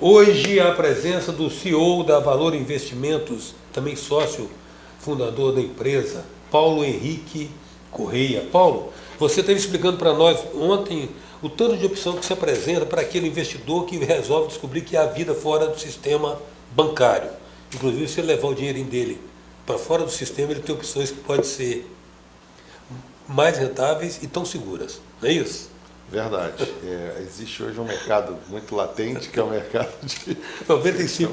Hoje a presença do CEO da Valor Investimentos, também sócio fundador da empresa, Paulo Henrique Correia. Paulo, você esteve explicando para nós ontem o tanto de opção que se apresenta para aquele investidor que resolve descobrir que há vida fora do sistema bancário. Inclusive, se ele levar o dinheirinho dele para fora do sistema, ele tem opções que podem ser mais rentáveis e tão seguras. Não é isso? Verdade. Existe hoje um mercado muito latente, que é o mercado de 95%,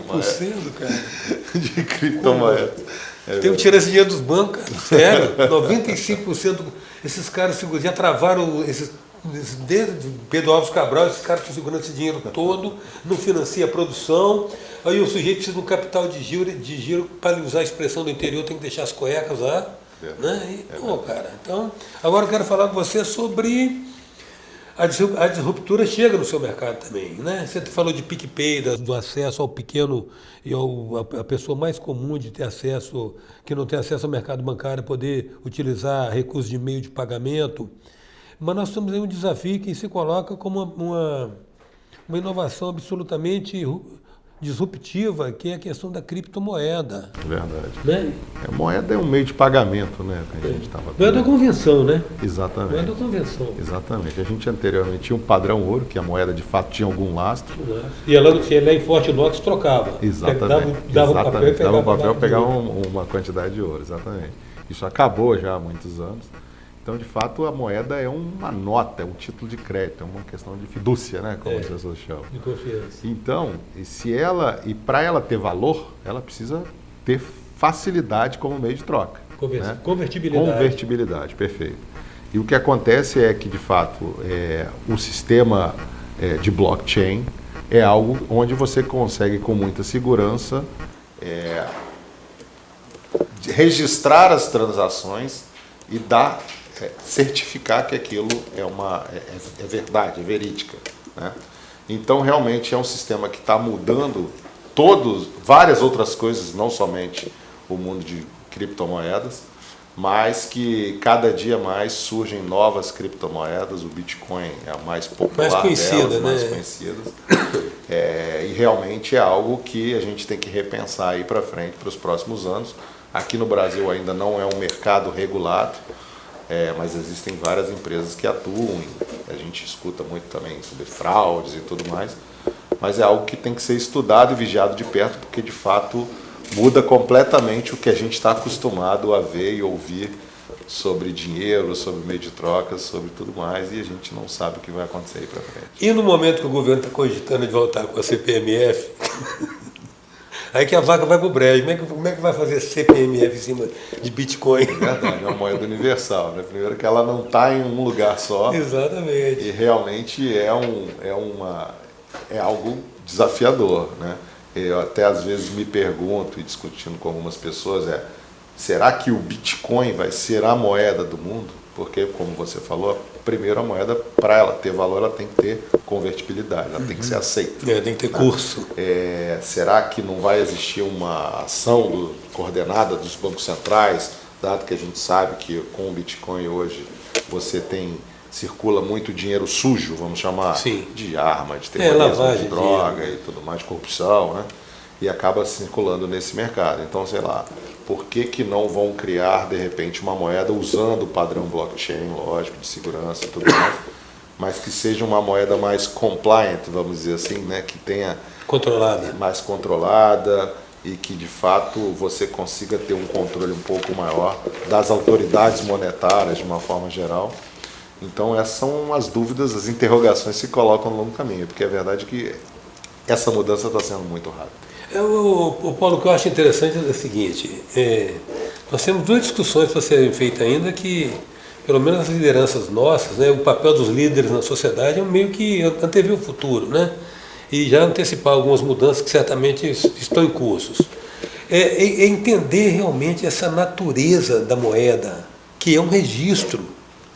cara. de criptomoedas. Tem que tirar esse dinheiro dos bancos, cara. Sério. 95%. Esses caras já travaram desde Pedro Alves Cabral, esses caras estão segurando esse dinheiro todo, não financia a produção. Aí o sujeito precisa de um capital de giro para usar a expressão do interior, tem que deixar as cuecas lá. Né? Cara, então, agora eu quero falar com você sobre a disruptura chega no seu mercado também, né? Você falou de PicPay, do acesso ao pequeno e a pessoa mais comum de ter acesso, que não tem acesso ao mercado bancário, poder utilizar recursos de meio de pagamento. Mas nós temos aí um desafio que se coloca como uma inovação absolutamente disruptiva, que é a questão da criptomoeda. Verdade. Né? A moeda é um meio de pagamento, né? Que a gente estava não é da convenção, né? Exatamente. Não é da convenção. Exatamente. A gente anteriormente tinha um padrão ouro, que a moeda de fato tinha algum lastro. E ela em Forte Knox trocava. Exatamente. Dava o papel, pegava uma quantidade de ouro, exatamente. Isso acabou já há muitos anos. Então, de fato, a moeda é uma nota, é um título de crédito, é uma questão de fidúcia, né? Como as pessoas chamam. De confiança. Então, para ela ter valor, ela precisa ter facilidade como meio de troca. Né? Convertibilidade, perfeito. E o que acontece é que, de fato, o sistema de blockchain é algo onde você consegue, com muita segurança, registrar as transações e certificar que aquilo é verdade, é verídica. Né? Então, realmente, é um sistema que está mudando várias outras coisas, não somente o mundo de criptomoedas, mas que cada dia mais surgem novas criptomoedas. O Bitcoin é a mais popular mais conhecida. E realmente é algo que a gente tem que repensar aí para frente, para os próximos anos. Aqui no Brasil ainda não é um mercado regulado, mas existem várias empresas que atuam, a gente escuta muito também sobre fraudes e tudo mais, mas é algo que tem que ser estudado e vigiado de perto, porque de fato muda completamente o que a gente está acostumado a ver e ouvir sobre dinheiro, sobre meio de trocas, sobre tudo mais, e a gente não sabe o que vai acontecer aí para frente. E no momento que o governo está cogitando de voltar com a CPMF... Aí que a vaca vai para o brejo. Como é que vai fazer CPMF em cima de Bitcoin? É verdade, é uma moeda universal. Né? Primeiro que ela não está em um lugar só. Exatamente. E realmente é algo desafiador. Né? Eu até às vezes me pergunto, e discutindo com algumas pessoas, será que o Bitcoin vai ser a moeda do mundo? Porque, como você falou, primeiro a moeda, para ela ter valor, ela tem que ter convertibilidade, ela tem que ser aceita. Tem que ter curso. Será que não vai existir uma ação coordenada dos bancos centrais, dado que a gente sabe que com o Bitcoin hoje você circula muito dinheiro sujo, vamos chamar, Sim. de arma, de terrorismo, lavagem, de droga e tudo mais, de corrupção, né? E acaba circulando nesse mercado. Então, sei lá, por que não vão criar, de repente, uma moeda usando o padrão blockchain, lógico, de segurança e tudo mais, mas que seja uma moeda mais compliant, vamos dizer assim, né? Que tenha mais controlada e que, de fato, você consiga ter um controle um pouco maior das autoridades monetárias, de uma forma geral. Então, essas são as dúvidas, as interrogações que se colocam no longo do caminho, porque é verdade que essa mudança está sendo muito rápida. Paulo, o que eu acho interessante é o seguinte, nós temos duas discussões para serem feitas ainda que, pelo menos as lideranças nossas, né, o papel dos líderes na sociedade é meio que antever o futuro, né, e já antecipar algumas mudanças que certamente estão em cursos. É entender realmente essa natureza da moeda, que é um registro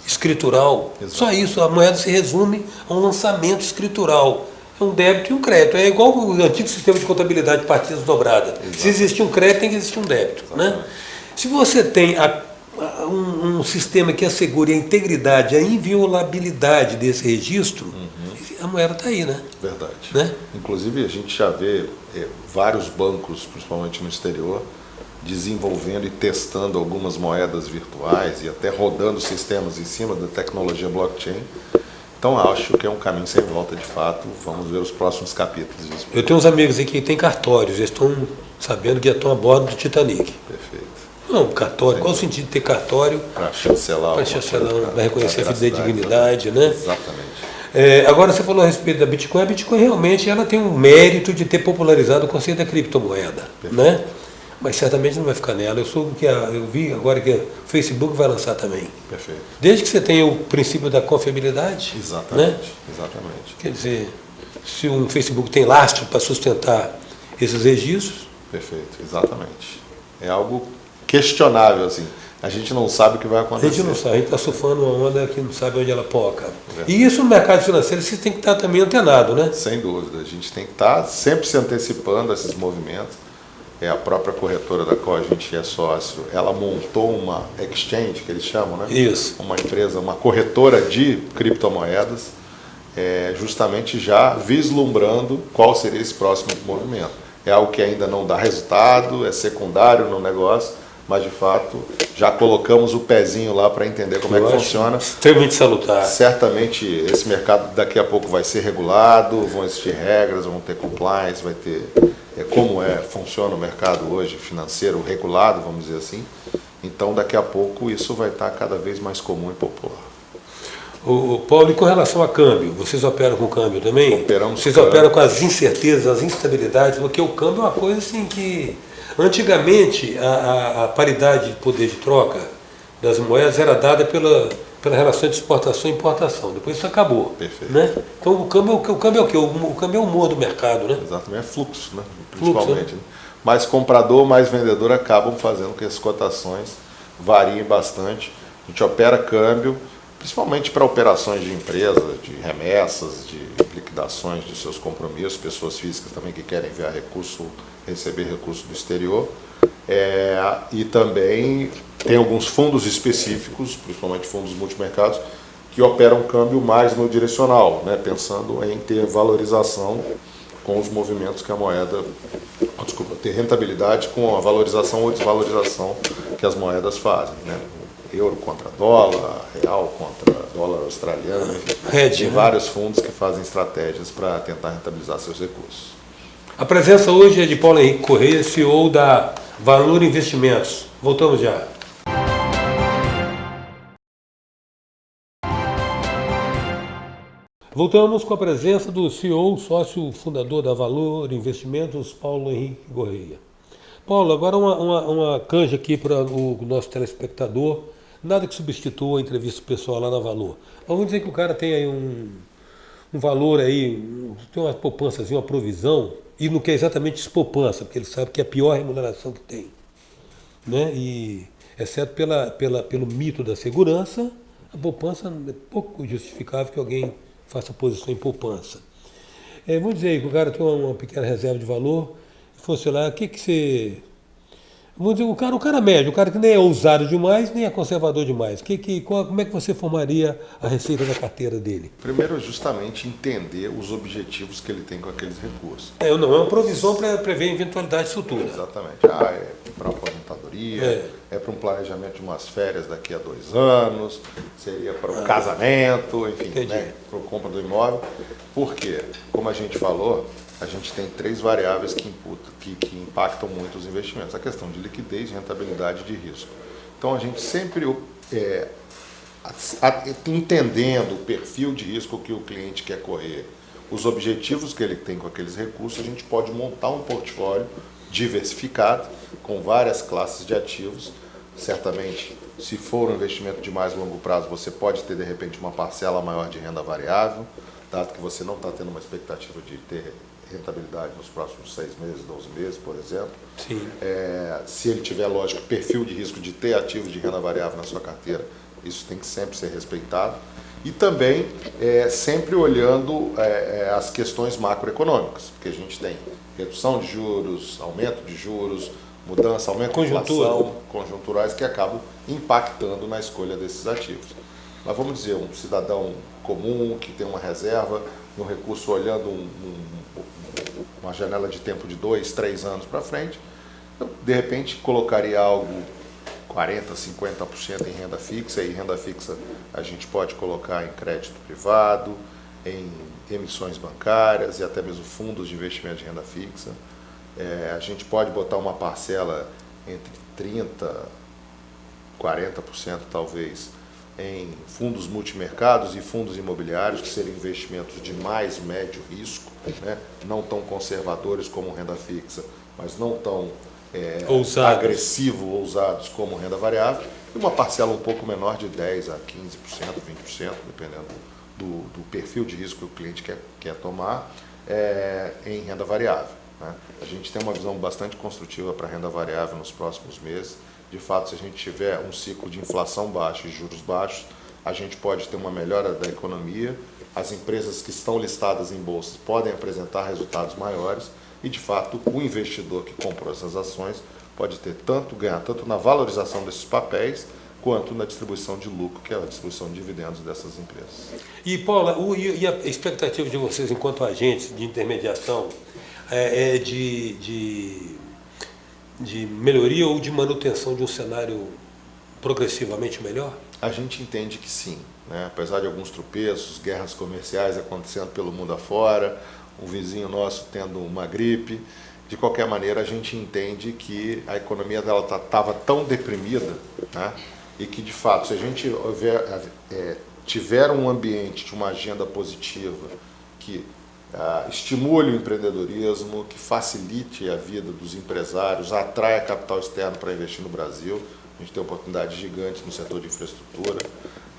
escritural. Exato. Só isso, a moeda se resume a um lançamento escritural. É um débito e um crédito. É igual o antigo sistema de contabilidade de partidas dobrada. Exato. Se existir um crédito, tem que existir um débito. Né? Se você tem um sistema que assegure a integridade, a inviolabilidade desse registro, a moeda está aí, né? Verdade. Né? Inclusive, a gente já vê vários bancos, principalmente no exterior, desenvolvendo e testando algumas moedas virtuais e até rodando sistemas em cima da tecnologia blockchain. Então, acho que é um caminho sem volta, de fato. Vamos ver os próximos capítulos disso. Eu tenho uns amigos aqui que têm cartórios, eles estão sabendo que já estão a bordo do Titanic. Perfeito. Não, cartório, qual o sentido de ter cartório? Para chancelar. Para chancelar, para reconhecer a fidedignidade, né? Exatamente. Agora, você falou a respeito da Bitcoin. A Bitcoin realmente ela tem um mérito de ter popularizado o conceito da criptomoeda, né? Mas certamente não vai ficar nela. Eu vi agora que o Facebook vai lançar também. Perfeito. Desde que você tenha o princípio da confiabilidade. Exatamente. Né? Exatamente. Quer dizer, se um Facebook tem lastro para sustentar esses registros. Perfeito, exatamente. É algo questionável, assim. A gente não sabe o que vai acontecer. A gente não sabe, a gente está surfando uma onda que não sabe onde ela poca. E isso no mercado financeiro você tem que estar também antenado, né? Sem dúvida. A gente tem que estar sempre se antecipando a esses movimentos. A própria corretora da qual a gente é sócio, ela montou uma exchange, que eles chamam, né? Isso. Uma empresa, uma corretora de criptomoedas, justamente já vislumbrando qual seria esse próximo movimento. É algo que ainda não dá resultado, é secundário no negócio, mas de fato já colocamos o pezinho lá para entender como é que funciona. Extremamente salutar. Certamente esse mercado daqui a pouco vai ser regulado, vão existir regras, vão ter compliance, vai ter como funciona o mercado hoje financeiro regulado, vamos dizer assim. Então daqui a pouco isso vai estar cada vez mais comum e popular. Paulo, e com relação a câmbio, vocês operam com câmbio também? Operamos. Vocês operam com as incertezas, as instabilidades, porque o câmbio é uma coisa assim que antigamente a paridade de poder de troca das moedas era dada pela relação de exportação e importação. Depois isso acabou. Perfeito. Né? Então o câmbio é o quê? O câmbio é o humor do mercado, né? Exatamente, é fluxo, né? Fluxo, principalmente. Né? Mais comprador, mais vendedor acabam fazendo com que as cotações variem bastante. A gente opera câmbio, principalmente para operações de empresa, de remessas, de liquidações de seus compromissos, pessoas físicas também que querem enviar recurso, receber recurso do exterior. E também tem alguns fundos específicos, principalmente fundos multimercados, que operam câmbio mais no direcional, né, pensando em ter valorização com os movimentos que a moeda, ter rentabilidade com a valorização ou desvalorização que as moedas fazem, né? Euro contra dólar, real contra dólar australiano, tem vários fundos que fazem estratégias para tentar rentabilizar seus recursos. A presença hoje é de Paulo Henrique Correia, CEO da Valor Investimentos. Voltamos já. Voltamos com a presença do CEO, sócio fundador da Valor Investimentos, Paulo Henrique Correia. Paulo, agora uma canja aqui para o nosso telespectador. Nada que substitua a entrevista pessoal lá na Valor. Vamos dizer que o cara tem aí um valor aí, tem uma poupançazinha, uma provisão, e não quer exatamente poupança, porque ele sabe que é a pior remuneração que tem. Né? E, exceto pelo mito da segurança, a poupança é pouco justificável que alguém faça posição em poupança. Vamos dizer que o cara tem uma pequena reserva de valor, fosse lá, o que você... Vamos dizer, o cara médio, o cara que nem é ousado demais, nem é conservador demais. Como é que você formaria a receita da carteira dele? Primeiro, justamente entender os objetivos que ele tem com aqueles recursos. Não é uma provisão para prever eventualidades futuras. Exatamente. É para aposentadoria, é para um planejamento de umas férias daqui a 2 anos, seria para um casamento, enfim, né, para a compra do imóvel. Por quê? Como a gente falou, a gente tem 3 variáveis que impactam muito os investimentos. A questão de liquidez, rentabilidade e de risco. Então, a gente sempre, entendendo o perfil de risco que o cliente quer correr, os objetivos que ele tem com aqueles recursos, a gente pode montar um portfólio diversificado, com várias classes de ativos. Certamente, se for um investimento de mais longo prazo, você pode ter, de repente, uma parcela maior de renda variável, dado que você não está tendo uma expectativa de ter rentabilidade nos próximos 6 meses, 12 meses, por exemplo. Sim. Se ele tiver, lógico, perfil de risco de ter ativos de renda variável na sua carteira, isso tem que sempre ser respeitado. E também sempre olhando as questões macroeconômicas, porque a gente tem redução de juros, aumento de juros, mudança, aumento de inflação, conjunturais que acabam impactando na escolha desses ativos. Mas vamos dizer, um cidadão comum que tem uma reserva, um recurso olhando uma janela de tempo de 2, 3 anos para frente, eu, de repente colocaria algo 40%, 50% em renda fixa, e renda fixa a gente pode colocar em crédito privado, em emissões bancárias e até mesmo fundos de investimento de renda fixa. A gente pode botar uma parcela entre 30% e 40% talvez em fundos multimercados e fundos imobiliários, que seriam investimentos de mais médio risco, né? Não tão conservadores como renda fixa, mas não tão agressivos, ousados como renda variável, e uma parcela um pouco menor de 10% a 15%, 20%, dependendo do perfil de risco que o cliente quer tomar, em renda variável, né? A gente tem uma visão bastante construtiva para a renda variável nos próximos meses. De fato, se a gente tiver um ciclo de inflação baixa e juros baixos, a gente pode ter uma melhora da economia, as empresas que estão listadas em bolsas podem apresentar resultados maiores e, de fato, o investidor que comprou essas ações pode ganhar tanto na valorização desses papéis quanto na distribuição de lucro, que é a distribuição de dividendos dessas empresas. E, Paula, e a expectativa de vocês enquanto agentes de intermediação é de melhoria ou de manutenção de um cenário progressivamente melhor? A gente entende que sim, né? Apesar de alguns tropeços, guerras comerciais acontecendo pelo mundo afora, um vizinho nosso tendo uma gripe, de qualquer maneira a gente entende que a economia dela estava tão deprimida, né? E que, de fato, se a gente tiver um ambiente de uma agenda positiva que estimule o empreendedorismo, que facilite a vida dos empresários, atraia capital externo para investir no Brasil, a gente tem oportunidades gigantes no setor de infraestrutura,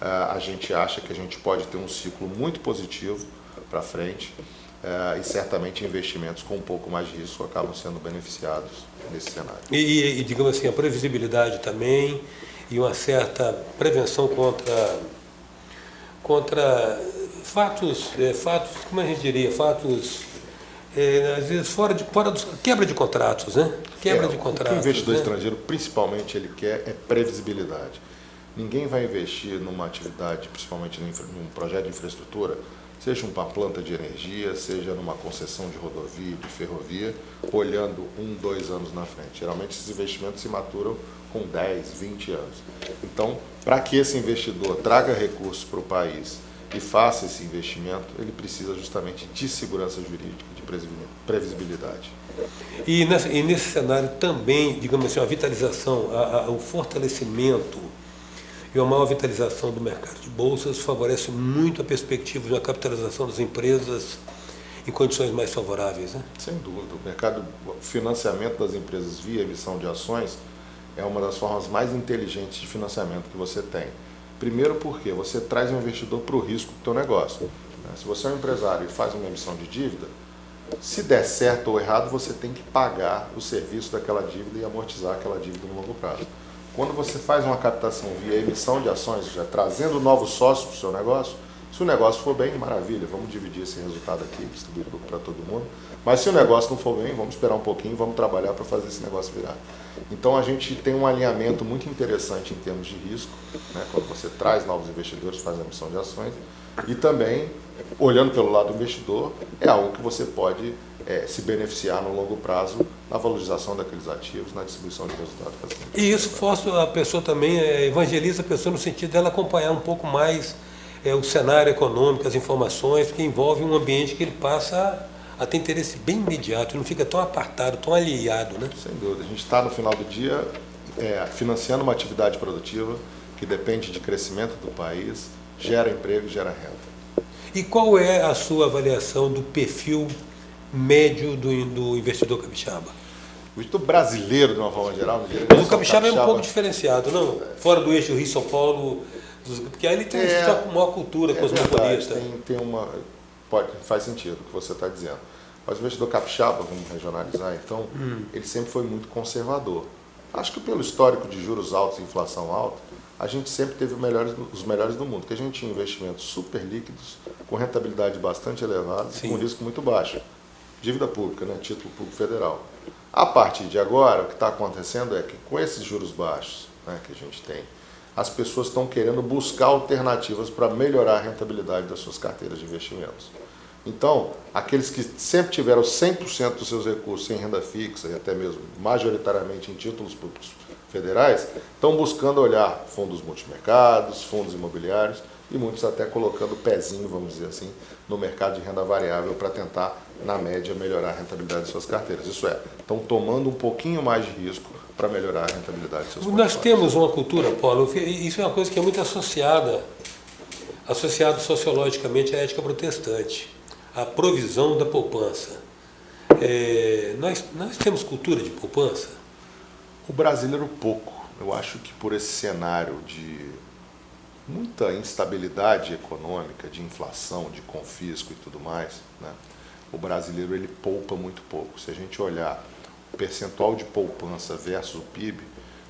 a gente acha que a gente pode ter um ciclo muito positivo para frente, e certamente investimentos com um pouco mais de risco acabam sendo beneficiados nesse cenário. E digamos assim, a previsibilidade também e uma certa prevenção contra fatos, como a gente diria, fatos, às vezes quebra de contratos, né? Quebra de contratos. O que o investidor né? estrangeiro, principalmente, ele quer é previsibilidade. Ninguém vai investir numa atividade, principalmente num projeto de infraestrutura, seja uma planta de energia, seja numa concessão de rodovia, de ferrovia, olhando 1, 2 anos na frente. Geralmente esses investimentos se maturam com 10, 20 anos. Então, para que esse investidor traga recursos para o país e faça esse investimento, ele precisa justamente de segurança jurídica, de previsibilidade. E nesse cenário também, digamos assim, a vitalização, o fortalecimento e uma maior vitalização do mercado de bolsas favorece muito a perspectiva de uma capitalização das empresas em condições mais favoráveis, né? Sem dúvida. O financiamento das empresas via emissão de ações é uma das formas mais inteligentes de financiamento que você tem. Primeiro porque você traz um investidor para o risco do teu negócio. Se você é um empresário e faz uma emissão de dívida, se der certo ou errado, você tem que pagar o serviço daquela dívida e amortizar aquela dívida no longo prazo. Quando você faz uma captação via emissão de ações, já trazendo novos sócios para o seu negócio, se o negócio for bem, maravilha, vamos dividir esse resultado aqui, distribuir para todo mundo. Mas se o negócio não for bem, vamos esperar um pouquinho, vamos trabalhar para fazer esse negócio virar. Então a gente tem um alinhamento muito interessante em termos de risco, né? Quando você traz novos investidores, faz a emissão de ações, e também, olhando pelo lado do investidor, é algo que você pode se beneficiar no longo prazo na valorização daqueles ativos, na distribuição de resultados. E isso força a pessoa também, evangeliza a pessoa no sentido dela acompanhar um pouco mais o cenário econômico, as informações, porque envolve um ambiente que ele passa a ter interesse bem imediato, não fica tão apartado, tão aliado, né? Sem dúvida. A gente está, no final do dia, financiando uma atividade produtiva que depende de crescimento do país, gera emprego, gera renda. E qual é a sua avaliação do perfil médio do investidor capixaba? O investidor brasileiro, de uma forma geral... Mas o capixaba é um pouco diferenciado, não? Fora do eixo Rio-São Paulo, porque aí ele tem uma maior cultura cosmopolita. Faz sentido o que você está dizendo. Mas o investidor capixaba, vamos regionalizar, então, ele sempre foi muito conservador. Acho que pelo histórico de juros altos e inflação alta, a gente sempre teve os melhores do mundo, porque a gente tinha investimentos super líquidos, com rentabilidade bastante elevada, com risco muito baixo. Dívida pública, né? Título público federal. A partir de agora, o que está acontecendo é que com esses juros baixos, né, que a gente tem, as pessoas estão querendo buscar alternativas para melhorar a rentabilidade das suas carteiras de investimentos. Então, aqueles que sempre tiveram 100% dos seus recursos em renda fixa e até mesmo majoritariamente em títulos públicos federais, estão buscando olhar fundos multimercados, fundos imobiliários e muitos até colocando o pezinho, vamos dizer assim, no mercado de renda variável para tentar, na média, melhorar a rentabilidade de suas carteiras. Isso é, estão tomando um pouquinho mais de risco para melhorar a rentabilidade de seus portfólios. Nós temos uma cultura, Paulo, isso é uma coisa que é muito associado sociologicamente à ética protestante, a provisão da poupança. Nós temos cultura de poupança? O brasileiro pouco. Eu acho que por esse cenário de muita instabilidade econômica, de inflação, de confisco e tudo mais, né, o brasileiro ele poupa muito pouco. Se a gente olhar o percentual de poupança versus o PIB,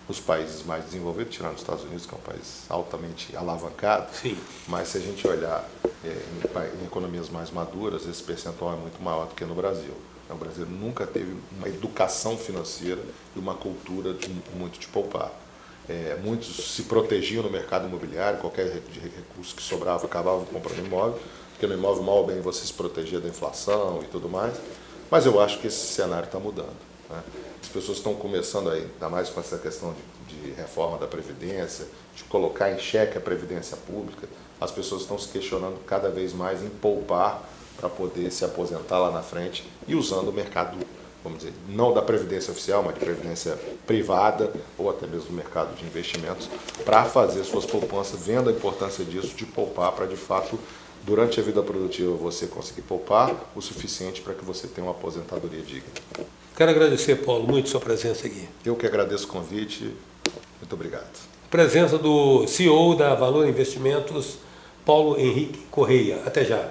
os países mais desenvolvidos, tirando os Estados Unidos, que é um país altamente alavancado, Sim. mas se a gente olhar em economias mais maduras, esse percentual é muito maior do que no Brasil. O Brasil nunca teve uma educação financeira e uma cultura muito de poupar. Muitos se protegiam no mercado imobiliário, qualquer recurso que sobrava acabava comprando imóvel, porque no imóvel mal ou bem você se protegia da inflação e tudo mais, mas eu acho que esse cenário está mudando, né? As pessoas estão começando, ainda mais com essa questão de reforma da Previdência, de colocar em xeque a Previdência Pública, as pessoas estão se questionando cada vez mais em poupar para poder se aposentar lá na frente e usando o mercado, vamos dizer, não da Previdência Oficial, mas de Previdência Privada ou até mesmo do mercado de investimentos, para fazer suas poupanças, vendo a importância disso, de poupar para, de fato, durante a vida produtiva, você conseguir poupar o suficiente para que você tenha uma aposentadoria digna. Quero agradecer, Paulo, muito sua presença aqui. Eu que agradeço o convite. Muito obrigado. Presença do CEO da Valor Investimentos, Paulo Henrique Correia. Até já.